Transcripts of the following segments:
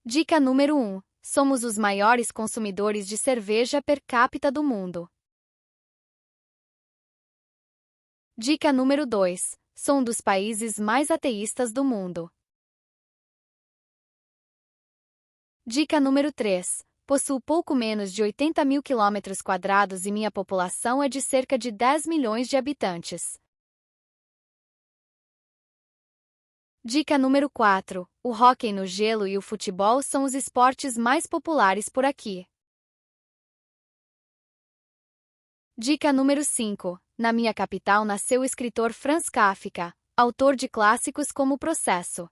Dica número 1. Somos os maiores consumidores de cerveja per capita do mundo. Dica número 2. Sou um dos países mais ateístas do mundo. Dica número 3. Possuo pouco menos de 80 mil quilômetros quadrados e minha população é de cerca de 10 milhões de habitantes. Dica número 4. O hóquei no gelo e o futebol são os esportes mais populares por aqui. Dica número 5. Na minha capital nasceu o escritor Franz Kafka, autor de clássicos como Processo.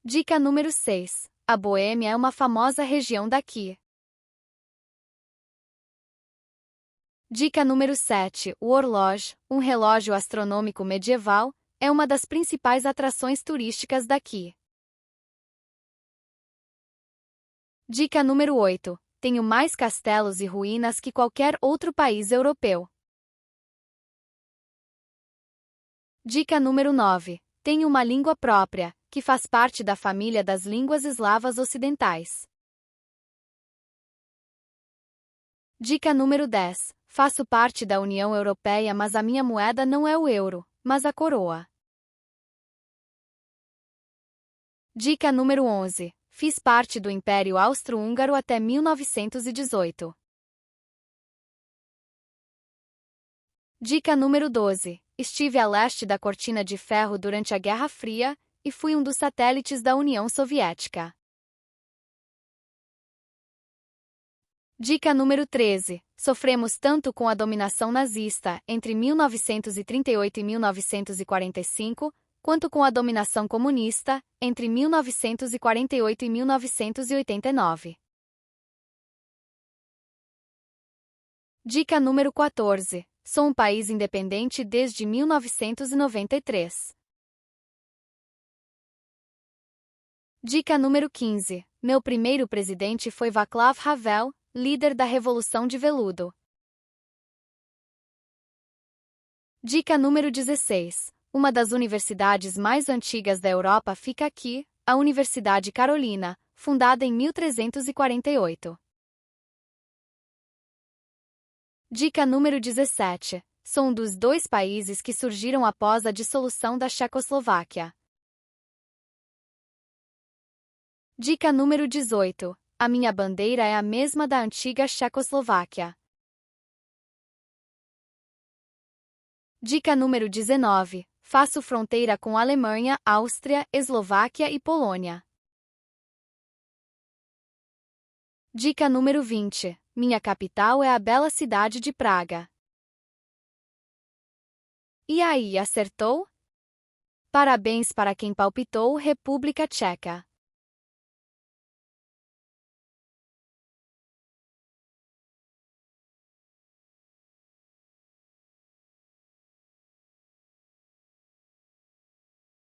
Dica número 6. A Boêmia é uma famosa região daqui. Dica número 7. O Horloge, um relógio astronômico medieval, é uma das principais atrações turísticas daqui. Dica número 8. Tenho mais castelos e ruínas que qualquer outro país europeu. Dica número 9. Tenho uma língua própria, que faz parte da família das línguas eslavas ocidentais. Dica número 10. Faço parte da União Europeia, mas a minha moeda não é o euro, mas a coroa. Dica número 11. Fiz parte do Império Austro-Húngaro até 1918. Dica número 12. Estive a leste da Cortina de Ferro durante a Guerra Fria e fui um dos satélites da União Soviética. Dica número 13. Sofremos tanto com a dominação nazista entre 1938 e 1945, quanto com a dominação comunista entre 1948 e 1989. Dica número 14. Sou um país independente desde 1993. Dica número 15. Meu primeiro presidente foi Václav Havel, líder da Revolução de Veludo. Dica número 16. Uma das universidades mais antigas da Europa fica aqui, a Universidade Carolina, fundada em 1348. Dica número 17. Sou um dos 2 países que surgiram após a dissolução da Tchecoslováquia. Dica número 18. A minha bandeira é a mesma da antiga Tchecoslováquia. Dica número 19. Faço fronteira com Alemanha, Áustria, Eslováquia e Polônia. Dica número 20. Minha capital é a bela cidade de Praga. E aí, acertou? Parabéns para quem palpitou República Tcheca.